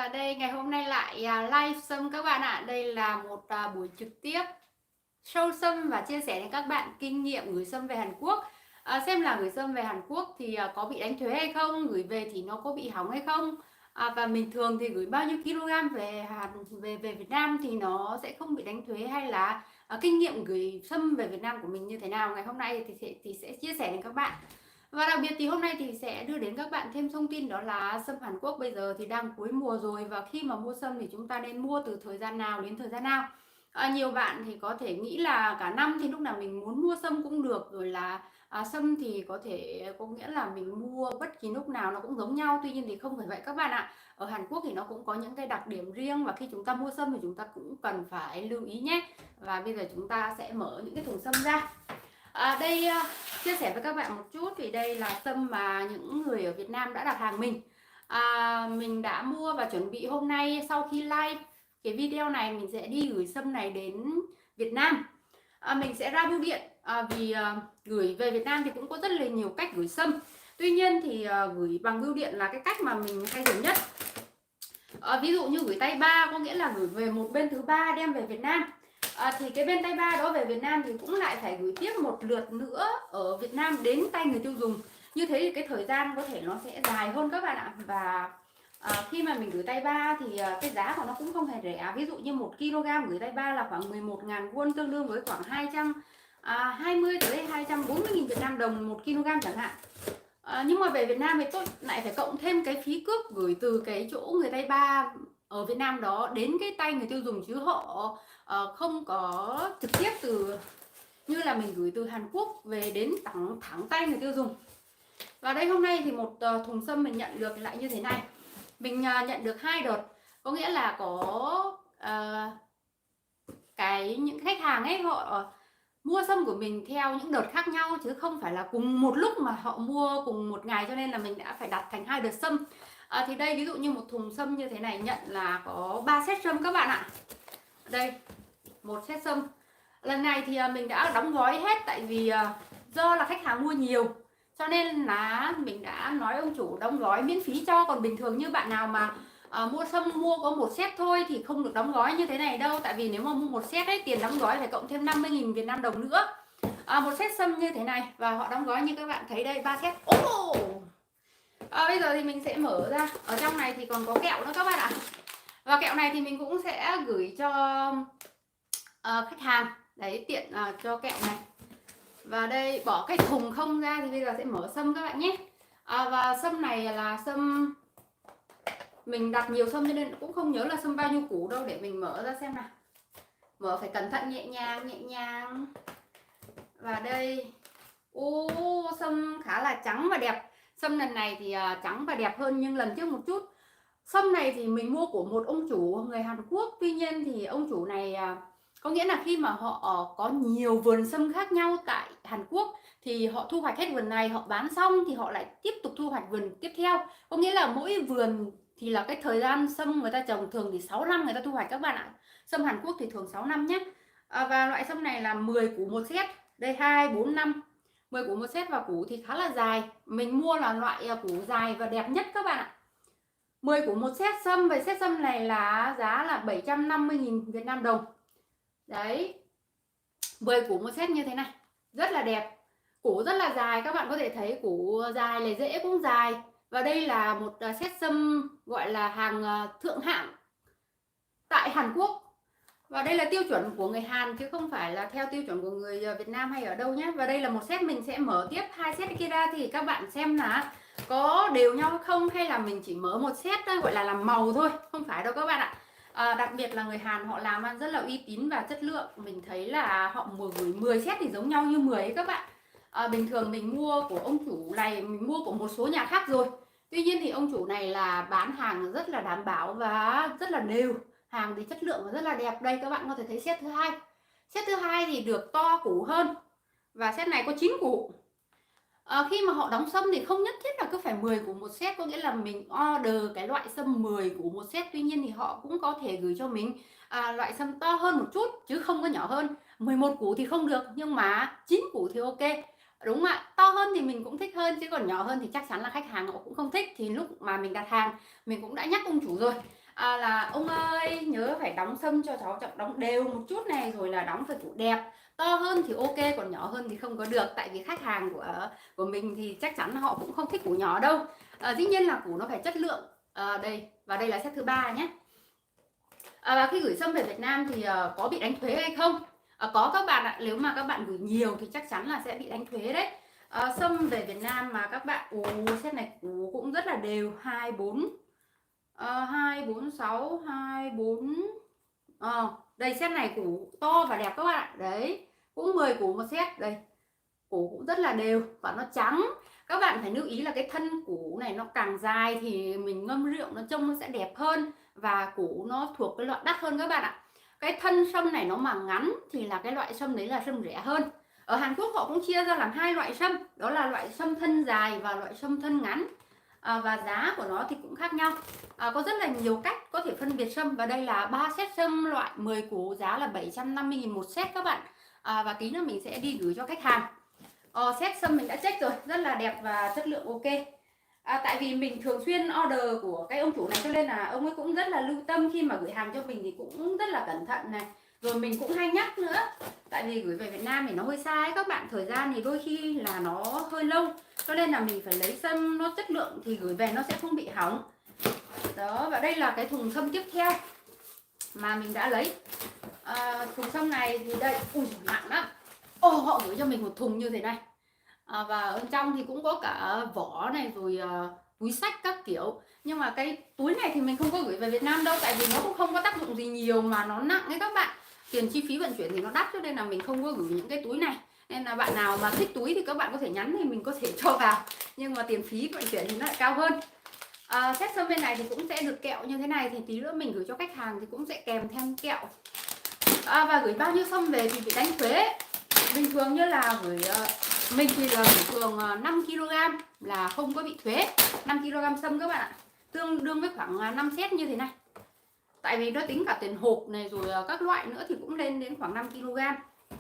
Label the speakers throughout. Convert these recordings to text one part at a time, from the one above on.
Speaker 1: Và đây ngày hôm nay lại live sâm các bạn ạ. Đây là một buổi trực tiếp show sâm và chia sẻ với các bạn kinh nghiệm gửi sâm về Hàn Quốc. Xem là gửi sâm về Hàn Quốc thì có bị đánh thuế hay không, gửi về thì nó có bị hỏng hay không. Và mình thường thì gửi bao nhiêu kg về Việt Nam thì nó sẽ không bị đánh thuế, hay là kinh nghiệm gửi sâm về Việt Nam của mình như thế nào. Ngày hôm nay thì sẽ chia sẻ với các bạn. Và đặc biệt thì hôm nay thì sẽ đưa đến các bạn thêm thông tin, đó là sâm Hàn Quốc bây giờ thì đang cuối mùa rồi, và khi mà mua sâm thì chúng ta nên mua từ thời gian nào đến thời gian nào. Nhiều bạn thì có thể nghĩ là cả năm thì lúc nào mình muốn mua sâm cũng được, rồi là sâm thì có nghĩa là mình mua bất kỳ lúc nào nó cũng giống nhau. Tuy nhiên thì không phải vậy các bạn ạ. Ở Hàn Quốc thì nó cũng có những cái đặc điểm riêng, và khi chúng ta mua sâm thì chúng ta cũng cần phải lưu ý nhé. Và bây giờ chúng ta sẽ mở những cái thùng sâm ra. Đây chia sẻ với các bạn một chút, vì đây là sâm mà những người ở Việt Nam đã đặt hàng mình. Mình đã mua và chuẩn bị hôm nay sau khi live cái video này mình sẽ đi gửi sâm này đến Việt Nam. Mình sẽ ra bưu điện, vì gửi về Việt Nam thì cũng có rất là nhiều cách gửi sâm. Tuy nhiên thì gửi bằng bưu điện là cái cách mà mình hay dùng nhất. Ví dụ như gửi tay ba, có nghĩa là gửi về một bên thứ ba đem về Việt Nam. Thì cái bên tay ba đó về Việt Nam thì cũng lại phải gửi tiếp một lượt nữa ở Việt Nam đến tay người tiêu dùng. Như thế thì cái thời gian có thể nó sẽ dài hơn các bạn ạ. Và khi mà mình gửi tay ba thì cái giá của nó cũng không hề rẻ. Ví dụ như 1 kg gửi tay ba là khoảng 11.000 won, tương đương với khoảng 220 tới 240.000 Việt Nam đồng 1 kg chẳng hạn. Nhưng mà về Việt Nam thì tôi lại phải cộng thêm cái phí cước gửi từ cái chỗ người tay ba ở Việt Nam đó đến cái tay người tiêu dùng, chứ họ không có trực tiếp từ như là mình gửi từ Hàn Quốc về đến thẳng tay người tiêu dùng. Và đây hôm nay thì một thùng sâm mình nhận được lại như thế này. Mình nhận được 2 đợt, có nghĩa là có những khách hàng ấy họ mua sâm của mình theo những đợt khác nhau, chứ không phải là cùng một lúc mà họ mua cùng một ngày, cho nên là mình đã phải đặt thành 2 đợt sâm. Thì đây ví dụ như một thùng sâm như thế này nhận là có 3 set sâm các bạn ạ. Đây, một set sâm. Lần này thì mình đã đóng gói hết, tại vì do là khách hàng mua nhiều cho nên là mình đã nói ông chủ đóng gói miễn phí cho. Còn bình thường như bạn nào mà mua sâm mua có một set thôi thì không được đóng gói như thế này đâu. Tại vì nếu mà mua một set ấy, tiền đóng gói phải cộng thêm 50.000 Việt Nam đồng nữa. Một set sâm như thế này, và họ đóng gói như các bạn thấy đây, 3 set. Bây giờ thì mình sẽ mở ra. Ở trong này thì còn có kẹo nữa các bạn ạ. Và kẹo này thì mình cũng sẽ gửi cho khách hàng. Đấy, tiện cho kẹo này. Và đây bỏ cái thùng không ra thì bây giờ sẽ mở sâm các bạn nhé. Và sâm này là sâm mình đặt nhiều sâm cho nên cũng không nhớ là sâm bao nhiêu củ đâu. Để mình mở ra xem nào. Mở phải cẩn thận, nhẹ nhàng. Và đây, sâm khá là trắng và đẹp. Sâm lần này thì trắng và đẹp hơn nhưng lần trước một chút. Sâm này thì mình mua của một ông chủ người Hàn Quốc. Tuy nhiên thì ông chủ này có nghĩa là khi mà họ có nhiều vườn sâm khác nhau tại Hàn Quốc thì họ thu hoạch hết vườn này, họ bán xong thì họ lại tiếp tục thu hoạch vườn tiếp theo. Có nghĩa là mỗi vườn thì là cái thời gian sâm người ta trồng thường thì 6 năm người ta thu hoạch các bạn ạ. Sâm Hàn Quốc thì thường 6 năm nhé. Và loại sâm này là 10 củ một set. Đây 2, 4, 5 10 củ một set, và củ thì khá là dài. Mình mua là loại củ dài và đẹp nhất các bạn ạ. 10 củ một set sâm. Về set sâm này là giá là 750.000 Việt Nam đồng. Đấy, 10 củ một set như thế này, rất là đẹp. Củ rất là dài, các bạn có thể thấy củ dài này, rễ cũng dài. Và đây là một set sâm gọi là hàng thượng hạng tại Hàn Quốc. Và đây là tiêu chuẩn của người Hàn chứ không phải là theo tiêu chuẩn của người Việt Nam hay ở đâu nhé. Và đây là một set, mình sẽ mở tiếp 2 set kia ra thì các bạn xem là có đều nhau không, hay là mình chỉ mở một set gọi là làm màu thôi. Không phải đâu các bạn ạ. Đặc biệt là người Hàn họ làm ăn rất là uy tín và chất lượng. Mình thấy là họ gửi 10 set thì giống nhau như 10 ấy các bạn. Bình thường mình mua của ông chủ này, mình mua của một số nhà khác rồi. Tuy nhiên thì ông chủ này là bán hàng rất là đảm bảo và rất là đều. Hàng thì chất lượng và rất là đẹp. Đây các bạn có thể thấy set thứ hai. Set thứ hai thì được to củ hơn. Và set này có 9 củ. Khi mà họ đóng sâm thì không nhất thiết là cứ phải 10 củ một set, có nghĩa là mình order cái loại sâm 10 củ một set. Tuy nhiên thì họ cũng có thể gửi cho mình loại sâm to hơn một chút chứ không có nhỏ hơn. 11 củ thì không được, nhưng mà 9 củ thì ok. Đúng không ạ? To hơn thì mình cũng thích hơn, chứ còn nhỏ hơn thì chắc chắn là khách hàng họ cũng không thích. Thì lúc mà mình đặt hàng mình cũng đã nhắc ông chủ rồi. là ông ơi nhớ phải đóng sâm cho cháu, đóng đều một chút này, rồi là đóng phải củ đẹp, to hơn thì ok, còn nhỏ hơn thì không có được, tại vì khách hàng của mình thì chắc chắn họ cũng không thích củ nhỏ đâu. Dĩ nhiên là củ nó phải chất lượng. Đây, và đây là set thứ ba nhé. Và khi gửi sâm về Việt Nam thì có bị đánh thuế hay không? Có các bạn ạ, nếu mà các bạn gửi nhiều thì chắc chắn là sẽ bị đánh thuế đấy. Sâm về Việt Nam mà các bạn, set này củ cũng rất là đều, 24 246 24. Đây set này củ to và đẹp các bạn ạ. Đấy, cũng 10 củ một set. Đây, củ cũng rất là đều và nó trắng. Các bạn phải lưu ý là cái thân củ này nó càng dài thì mình ngâm rượu nó trông nó sẽ đẹp hơn, và củ nó thuộc cái loại đắt hơn các bạn ạ. Cái thân sâm này nó mà ngắn thì là cái loại sâm đấy là sâm rẻ hơn. Ở Hàn Quốc họ cũng chia ra làm hai loại sâm, đó là loại sâm thân dài và loại sâm thân ngắn. Và giá của nó thì cũng khác nhau. Có rất là nhiều cách có thể phân biệt sâm, và đây là 3 set sâm loại 10 củ, giá là 750.000 một set các bạn. Và tí nữa mình sẽ đi gửi cho khách hàng. Set sâm mình đã check rồi, rất là đẹp và chất lượng ok. Tại vì mình thường xuyên order của cái ông chủ này, cho nên là ông ấy cũng rất là lưu tâm, khi mà gửi hàng cho mình thì cũng rất là cẩn thận này. Rồi mình cũng hay nhắc nữa, tại vì gửi về Việt Nam thì nó hơi xa ấy các bạn, thời gian thì đôi khi là nó hơi lâu, cho nên là mình phải lấy sâm nó chất lượng thì gửi về nó sẽ không bị hỏng. Đó, và đây là cái thùng sâm tiếp theo mà mình đã lấy. Thùng sâm này thì đây, nặng lắm. Họ gửi cho mình một thùng như thế này. Và ở trong thì cũng có cả vỏ này, rồi túi xách các kiểu. Nhưng mà cái túi này thì mình không có gửi về Việt Nam đâu, tại vì nó cũng không có tác dụng gì nhiều mà nó nặng ấy các bạn. Tiền chi phí vận chuyển thì nó đắt, cho nên là mình không có gửi những cái túi này. Nên là bạn nào mà thích túi thì các bạn có thể nhắn thì mình có thể cho vào. Nhưng mà tiền phí vận chuyển thì nó lại cao hơn. Set sâm bên này thì cũng sẽ được kẹo như thế này, thì tí nữa mình gửi cho khách hàng thì cũng sẽ kèm theo kẹo. Và gửi bao nhiêu sâm về thì bị đánh thuế. Bình thường như là gửi mình thì là gửi thường 5 kg là không có bị thuế. 5 kg sâm các bạn ạ, tương đương với khoảng 5 set như thế này. Tại vì nó tính cả tiền hộp này rồi các loại nữa thì cũng lên đến khoảng 5 kg.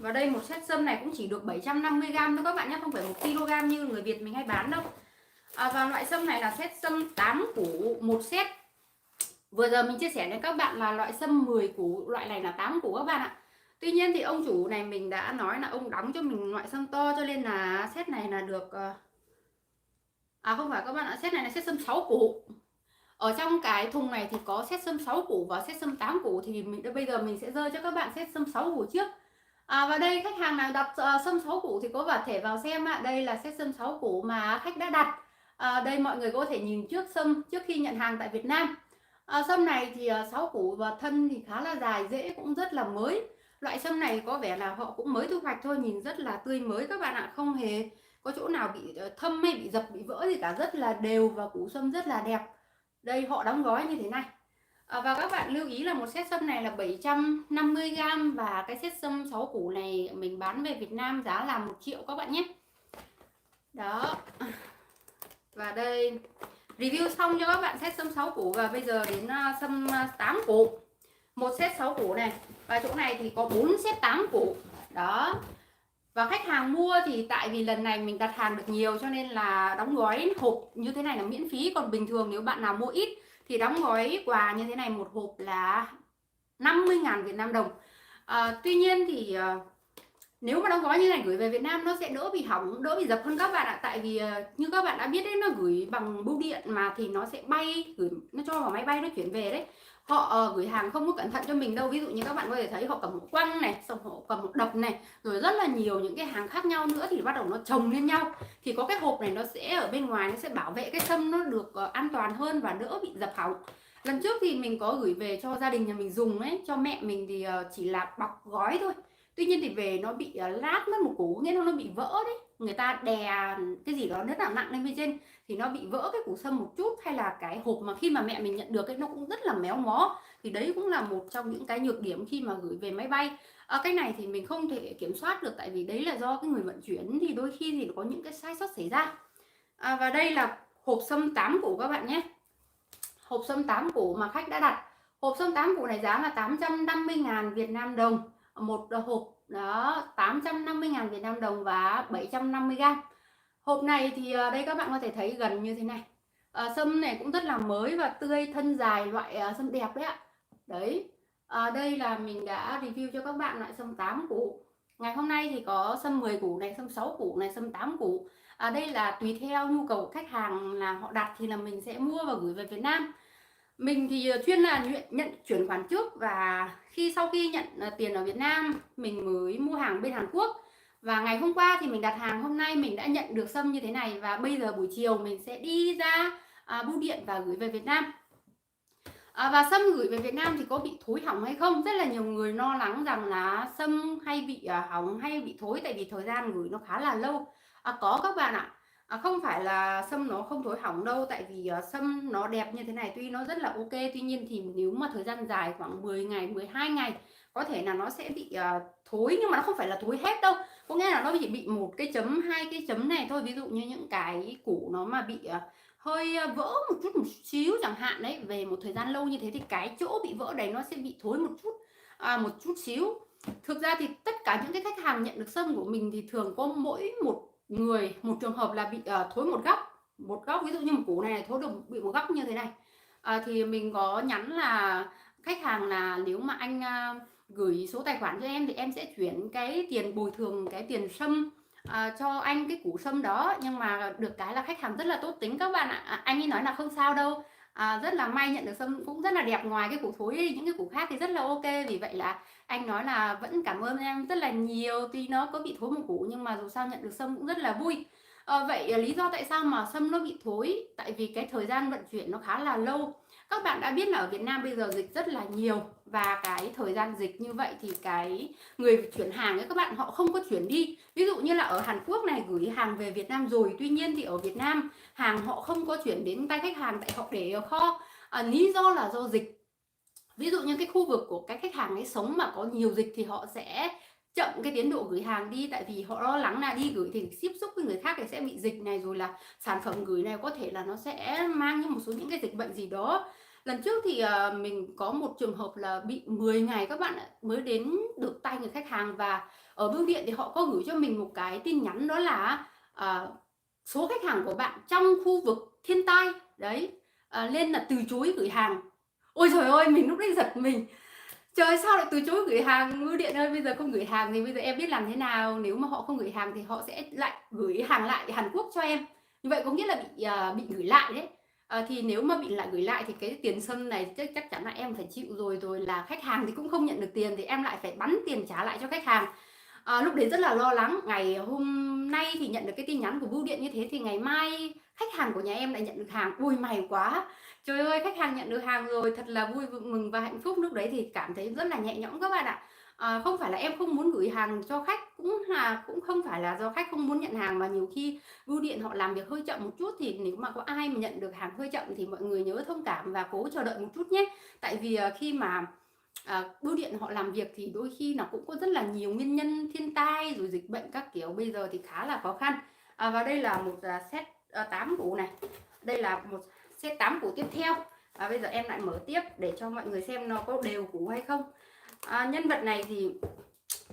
Speaker 1: Và đây một set sâm này cũng chỉ được 750g thôi các bạn nhé, không phải 1 kg như người Việt mình hay bán đâu. Và loại sâm này là set sâm 8 củ một set. Vừa giờ mình chia sẻ với các bạn là loại sâm 10 củ, loại này là 8 củ các bạn ạ. Tuy nhiên thì ông chủ này mình đã nói là ông đóng cho mình loại sâm to, cho nên là set này là được không phải các bạn ạ, set này là set sâm 6 củ. Ở trong cái thùng này thì có set sâm 6 củ và set sâm 8 củ, thì bây giờ mình sẽ rơi cho các bạn set sâm 6 củ trước. Và đây khách hàng nào đặt sâm 6 củ thì có thể vào xem ạ. Đây là set sâm 6 củ mà khách đã đặt. Đây mọi người có thể nhìn trước sâm trước khi nhận hàng tại Việt Nam. Sâm này thì 6 củ và thân thì khá là dài, rễ cũng rất là mới. Loại sâm này có vẻ là họ cũng mới thu hoạch thôi, nhìn rất là tươi mới các bạn ạ, không hề có chỗ nào bị thâm hay bị dập bị vỡ gì cả, rất là đều và củ sâm rất là đẹp. Đây họ đóng gói như thế này. Và các bạn lưu ý là một set sâm này là 750g, và cái set sâm 6 củ này mình bán về Việt Nam giá là 1 triệu các bạn nhé. Đó. Và đây review xong cho các bạn set sâm 6 củ, và bây giờ đến sâm 8 củ. Một set 6 củ này, và chỗ này thì có 4 set 8 củ. Đó. Và khách hàng mua thì tại vì lần này mình đặt hàng được nhiều, cho nên là đóng gói hộp như thế này là miễn phí. Còn bình thường nếu bạn nào mua ít thì đóng gói quà như thế này một hộp là 50.000 Việt Nam đồng. Tuy nhiên thì nếu mà đóng gói như này gửi về Việt Nam nó sẽ đỡ bị hỏng, đỡ bị dập hơn các bạn ạ. Tại vì như các bạn đã biết đấy, nó gửi bằng bưu điện mà thì nó sẽ bay, nó cho vào máy bay nó chuyển về đấy. Họ gửi hàng không có cẩn thận cho mình đâu. Ví dụ như các bạn có thể thấy họ cầm một quăng này, xong họ cầm một đập này, rồi rất là nhiều những cái hàng khác nhau nữa, thì bắt đầu nó chồng lên nhau. Thì có cái hộp này nó sẽ ở bên ngoài, nó sẽ bảo vệ cái sâm nó được an toàn hơn và đỡ bị dập hỏng. Lần trước thì mình có gửi về cho gia đình nhà mình dùng ấy, cho mẹ mình thì chỉ là bọc gói thôi. Tuy nhiên thì về nó bị lát mất một củ, nghĩa là nó bị vỡ đấy. Người ta đè cái gì đó rất là nặng lên bên trên thì nó bị vỡ cái củ sâm một chút, hay là cái hộp mà khi mà mẹ mình nhận được ấy nó cũng rất là méo mó. Thì đấy cũng là một trong những cái nhược điểm khi mà gửi về máy bay. Cái này thì mình không thể kiểm soát được, tại vì đấy là do cái người vận chuyển, thì đôi khi thì có những cái sai sót xảy ra. Và đây là hộp sâm 8 củ các bạn nhé. Hộp sâm 8 củ mà khách đã đặt. Hộp sâm 8 củ này giá là 850.000 Việt Nam đồng. Một hộp đó 850.000 Việt Nam đồng và 750g. Hộp này thì đây các bạn có thể thấy gần như thế này. Sâm này cũng rất là mới và tươi, thân dài, loại sâm đẹp đấy ạ. Đấy, đây là mình đã review cho các bạn loại sâm 8 củ. Ngày hôm nay thì có sâm 10 củ này, sâm 6 củ này, sâm 8 củ. Đây là tùy theo nhu cầu của khách hàng là họ đặt thì là mình sẽ mua và gửi về Việt Nam. Mình thì chuyên là nhận chuyển khoản trước, và sau khi nhận tiền ở Việt Nam mình mới mua hàng bên Hàn Quốc. Và ngày hôm qua thì mình đặt hàng, hôm nay mình đã nhận được sâm như thế này, và bây giờ buổi chiều mình sẽ đi ra bưu điện và gửi về Việt Nam. Và sâm gửi về Việt Nam thì có bị thối hỏng hay không? Rất là nhiều người lo lắng rằng là sâm hay bị hỏng hay bị thối, tại vì thời gian gửi nó khá là lâu. Có các bạn ạ. Không phải là sâm nó không thối hỏng đâu, tại vì sâm nó đẹp như thế này tuy nó rất là ok, tuy nhiên thì nếu mà thời gian dài khoảng 10 ngày, 12 ngày có thể là nó sẽ bị thối, nhưng mà nó không phải là thối hết đâu. Có nghĩa là nó chỉ bị một cái chấm, hai cái chấm này thôi. Ví dụ như những cái củ nó mà bị hơi vỡ một xíu chẳng hạn đấy, về một thời gian lâu như thế thì cái chỗ bị vỡ đấy nó sẽ bị thối một chút xíu. Thực ra thì tất cả những cái khách hàng nhận được sâm của mình thì thường có mỗi một người một trường hợp là bị thối một góc, ví dụ như một củ này thối được bị một góc như thế này. Thì mình có nhắn là khách hàng là nếu mà anh gửi số tài khoản cho em thì em sẽ chuyển cái tiền bồi thường, cái tiền sâm cho anh cái củ sâm đó. Nhưng mà được cái là khách hàng rất là tốt tính các bạn ạ. Anh ấy nói là không sao đâu, rất là may nhận được sâm cũng rất là đẹp, ngoài cái củ thối đi những cái củ khác thì rất là ok. Vì vậy là anh nói là vẫn cảm ơn em rất là nhiều, tuy nó có bị thối một củ nhưng mà dù sao nhận được sâm cũng rất là vui. Vậy lý do tại sao mà sâm nó bị thối? Tại vì cái thời gian vận chuyển nó khá là lâu. Các bạn đã biết là ở Việt Nam bây giờ dịch rất là nhiều, và cái thời gian dịch như vậy thì cái người chuyển hàng ấy các bạn, họ không có chuyển đi. Ví dụ như là ở Hàn Quốc này gửi hàng về Việt Nam rồi, tuy nhiên thì ở Việt Nam hàng họ không có chuyển đến tay khách hàng tại họ để ở kho. Lý do là do dịch. Ví dụ như cái khu vực của cái khách hàng ấy sống mà có nhiều dịch thì họ sẽ chậm cái tiến độ gửi hàng đi, tại vì họ lo lắng là đi gửi thì tiếp xúc với người khác thì sẽ bị dịch này, rồi là sản phẩm gửi này có thể là nó sẽ mang những một số những cái dịch bệnh gì đó. Lần trước thì mình có một trường hợp là bị 10 ngày các bạn ạ, mới đến được tay người khách hàng. Và ở bưu điện thì họ có gửi cho mình một cái tin nhắn, đó là số khách hàng của bạn trong khu vực thiên tai đấy, nên là từ chối gửi hàng. Ôi trời ơi, mình lúc đấy giật mình. Trời, sao lại từ chối gửi hàng? Bưu điện ơi, bây giờ không gửi hàng thì bây giờ em biết làm thế nào? Nếu mà họ không gửi hàng thì họ sẽ lại gửi hàng lại Hàn Quốc cho em. Như vậy có nghĩa là bị gửi lại đấy. Thì nếu mà bị lại gửi lại thì cái tiền sâm này chắc chắn là em phải chịu rồi. Rồi là khách hàng thì cũng không nhận được tiền, thì em lại phải bắn tiền trả lại cho khách hàng. Lúc đấy rất là lo lắng. Ngày hôm nay thì nhận được cái tin nhắn của bưu điện như thế, thì ngày mai khách hàng của nhà em lại nhận được hàng. Ui may quá, trời ơi, khách hàng nhận được hàng rồi, thật là vui mừng và hạnh phúc. Lúc đấy thì cảm thấy rất là nhẹ nhõm các bạn ạ. Không phải là em không muốn gửi hàng cho khách, cũng không phải là do khách không muốn nhận hàng, mà nhiều khi bưu điện họ làm việc hơi chậm một chút, thì nếu mà có ai mà nhận được hàng hơi chậm thì mọi người nhớ thông cảm và cố chờ đợi một chút nhé. Tại vì khi mà bưu điện họ làm việc thì đôi khi nó cũng có rất là nhiều nguyên nhân, thiên tai rồi dịch bệnh các kiểu, bây giờ thì khá là khó khăn. Và đây là một set 8 củ này, đây là một set 8 củ tiếp theo. Bây giờ em lại mở tiếp để cho mọi người xem nó có đều củ hay không. Nhân vật này thì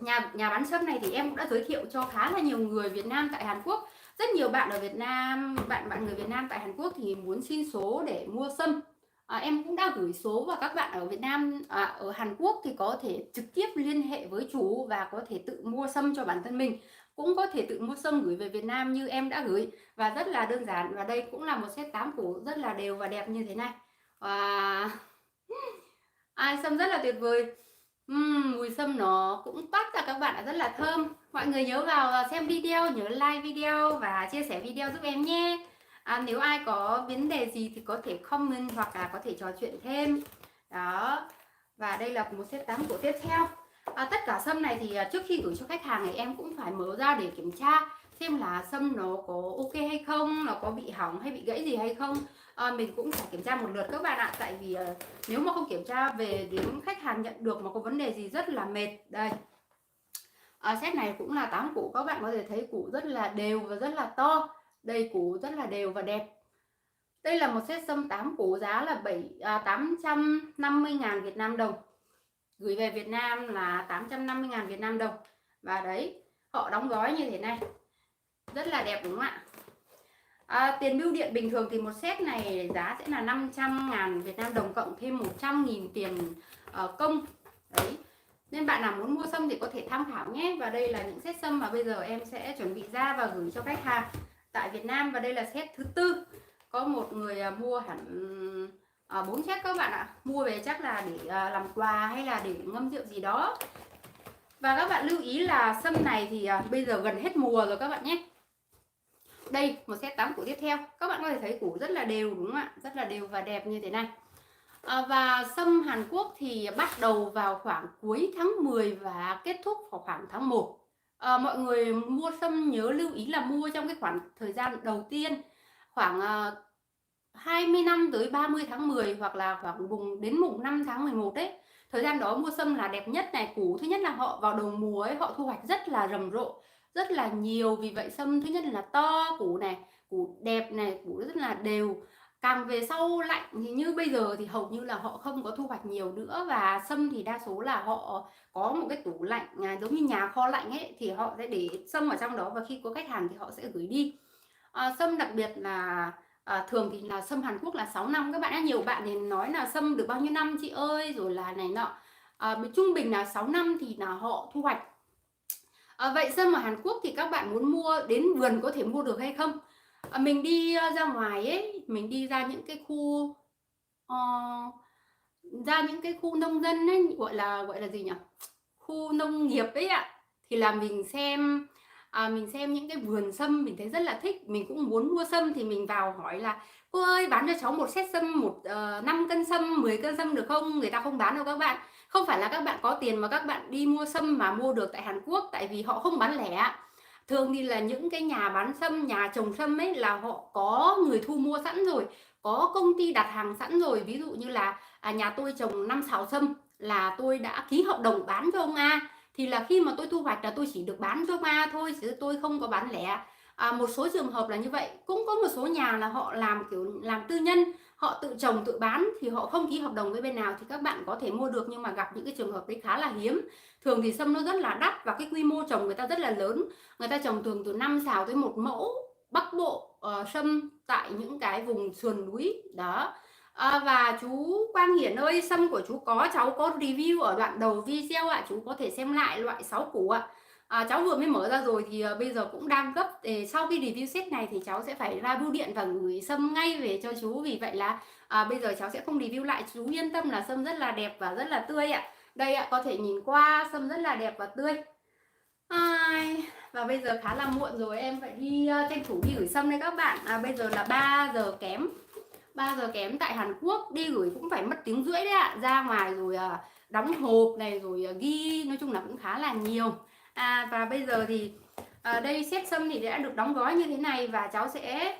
Speaker 1: nhà bán sâm này thì em cũng đã giới thiệu cho khá là nhiều người Việt Nam tại Hàn Quốc. Rất nhiều bạn ở Việt Nam, bạn người Việt Nam tại Hàn Quốc thì muốn xin số để mua sâm. Em cũng đã gửi số, và các bạn ở Việt Nam, ở Hàn Quốc thì có thể trực tiếp liên hệ với chú và có thể tự mua sâm cho bản thân mình, cũng có thể tự mua sâm gửi về Việt Nam như em đã gửi, và rất là đơn giản. Và đây cũng là một set 8 củ rất là đều và đẹp như thế này. Và sâm rất là tuyệt vời. Mùi sâm nó cũng toát ra các bạn ạ, rất là thơm. Mọi người nhớ vào xem video, nhớ like video và chia sẻ video giúp em nhé. Nếu ai có vấn đề gì thì có thể comment hoặc là có thể trò chuyện thêm. Đó. Và đây là một set 8 củ tiếp theo. Tất cả sâm này thì trước khi gửi cho khách hàng thì em cũng phải mở ra để kiểm tra xem là sâm nó có ok hay không, nó có bị hỏng hay bị gãy gì hay không. Mình cũng phải kiểm tra một lượt các bạn ạ, tại vì nếu mà không kiểm tra về đến khách hàng nhận được mà có vấn đề gì rất là mệt. Đây, set này cũng là 8 củ, các bạn có thể thấy củ rất là đều và rất là to. Đây, củ rất là đều và đẹp. Đây là một set sâm 8 củ, giá là 850.000 Việt Nam đồng. Gửi về Việt Nam là 850.000 Việt Nam đồng. Và đấy, họ đóng gói như thế này, rất là đẹp đúng không ạ? Tiền bưu điện bình thường thì một set này giá sẽ là 500.000 Việt Nam đồng cộng thêm 100.000 tiền công. Đấy. Nên bạn nào muốn mua sâm thì có thể tham khảo nhé. Và đây là những set sâm mà bây giờ em sẽ chuẩn bị ra và gửi cho khách hàng tại Việt Nam. Và đây là set thứ tư. Có một người mua hẳn 4 set các bạn ạ. Mua về chắc là để làm quà hay là để ngâm rượu gì đó. Và các bạn lưu ý là sâm này thì bây giờ gần hết mùa rồi các bạn nhé. Đây, một set 8 củ tiếp theo. Các bạn có thể thấy củ rất là đều đúng không ạ? Rất là đều và đẹp như thế này. Và sâm Hàn Quốc thì bắt đầu vào khoảng cuối tháng 10 và kết thúc vào khoảng tháng 1. Mọi người mua sâm nhớ lưu ý là mua trong cái khoảng thời gian đầu tiên, khoảng 20 năm tới 30 tháng 10 hoặc là khoảng đến mùng 5 tháng 11 đấy. Thời gian đó mua sâm là đẹp nhất này. Củ thứ nhất là họ vào đầu mùa ấy, họ thu hoạch rất là rầm rộ, rất là nhiều. Vì vậy sâm thứ nhất là to, củ này, củ đẹp này, củ rất là đều. Càng về sau lạnh thì như bây giờ thì hầu như là họ không có thu hoạch nhiều nữa. Và sâm thì đa số là họ có một cái tủ lạnh giống như nhà kho lạnh ấy, thì họ sẽ để sâm ở trong đó và khi có khách hàng thì họ sẽ gửi đi. Sâm đặc biệt là thường thì là sâm Hàn Quốc là 6 năm các bạn ạ. Nhiều bạn thì nói là sâm được bao nhiêu năm chị ơi, rồi là này nọ. Trung bình là 6 năm thì là họ thu hoạch. Vậy sâm ở Hàn Quốc thì các bạn muốn mua đến vườn có thể mua được hay không? Mình đi ra ngoài ấy, mình đi ra những cái khu nông dân ấy, gọi là gì nhỉ? Khu nông nghiệp ấy ạ. Thì là mình xem những cái vườn sâm mình thấy rất là thích, mình cũng muốn mua sâm thì mình vào hỏi là cô ơi bán cho cháu một set sâm 5 cân sâm, 10 cân sâm được không? Người ta không bán đâu các bạn. Không phải là các bạn có tiền mà các bạn đi mua sâm mà mua được tại Hàn Quốc, tại vì họ không bán lẻ. Thường thì là những cái nhà bán sâm, nhà trồng sâm ấy là họ có người thu mua sẵn rồi, có công ty đặt hàng sẵn rồi. Ví dụ như là nhà tôi trồng 5 sào sâm là tôi đã ký hợp đồng bán cho ông A, thì là khi mà tôi thu hoạch là tôi chỉ được bán cho ông A thôi chứ tôi không có bán lẻ. Một số trường hợp là như vậy. Cũng có một số nhà là họ làm kiểu làm tư nhân, họ tự trồng tự bán thì họ không ký hợp đồng với bên nào, thì các bạn có thể mua được, nhưng mà gặp những cái trường hợp đấy khá là hiếm. Thường thì sâm nó rất là đắt và cái quy mô trồng người ta rất là lớn. Người ta trồng thường từ 5 sào tới 1 mẫu Bắc Bộ sâm tại những cái vùng sườn núi đó. Và chú Quang Hiển ơi, sâm của chú cháu có review ở đoạn đầu video ạ. Chú có thể xem lại loại 6 củ ạ. Cháu vừa mới mở ra rồi thì bây giờ cũng đang gấp. Sau khi review set này thì cháu sẽ phải ra bưu điện và gửi sâm ngay về cho chú. Vì vậy là bây giờ cháu sẽ không review lại. Chú yên tâm là sâm rất là đẹp và rất là tươi ạ. Đây ạ, có thể nhìn qua sâm rất là đẹp và tươi. Và bây giờ khá là muộn rồi, em phải đi tranh thủ đi gửi sâm đây các bạn. Bây giờ là 3 giờ kém. 3 giờ kém tại Hàn Quốc, đi gửi cũng phải mất tiếng rưỡi đấy ạ. Ra ngoài rồi đóng hộp này rồi ghi, nói chung là cũng khá là nhiều. Và bây giờ thì đây set sâm thì đã được đóng gói như thế này và cháu sẽ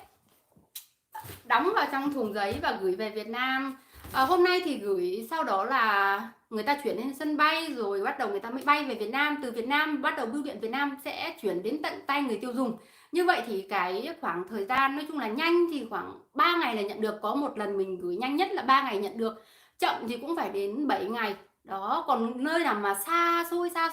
Speaker 1: đóng vào trong thùng giấy và gửi về Việt Nam. Hôm nay thì gửi, sau đó là người ta chuyển lên sân bay rồi bắt đầu người ta mới bay về Việt Nam. Từ Việt Nam bắt đầu bưu điện Việt Nam sẽ chuyển đến tận tay người tiêu dùng. Như vậy thì cái khoảng thời gian nói chung là nhanh thì khoảng 3 ngày là nhận được. Có một lần mình gửi nhanh nhất là 3 ngày nhận được, chậm thì cũng phải đến 7 ngày đó. Còn nơi nào mà xa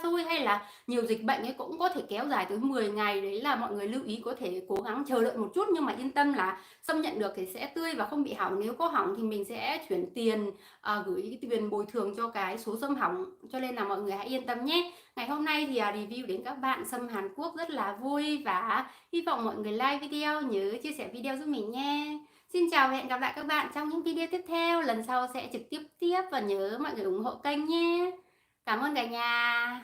Speaker 1: xôi hay là nhiều dịch bệnh ấy cũng có thể kéo dài tới 10 ngày. Đấy là mọi người lưu ý, có thể cố gắng chờ đợi một chút, nhưng mà yên tâm là sâm nhận được thì sẽ tươi và không bị hỏng. Nếu có hỏng thì mình sẽ chuyển tiền, gửi cái tiền bồi thường cho cái số sâm hỏng, cho nên là mọi người hãy yên tâm nhé. Ngày hôm nay thì review đến các bạn sâm Hàn Quốc rất là vui và hy vọng mọi người like video, nhớ chia sẻ video giúp mình nha. Xin chào và hẹn gặp lại các bạn trong những video tiếp theo. Lần sau sẽ trực tiếp và nhớ mọi người ủng hộ kênh nhé. Cảm ơn cả nhà.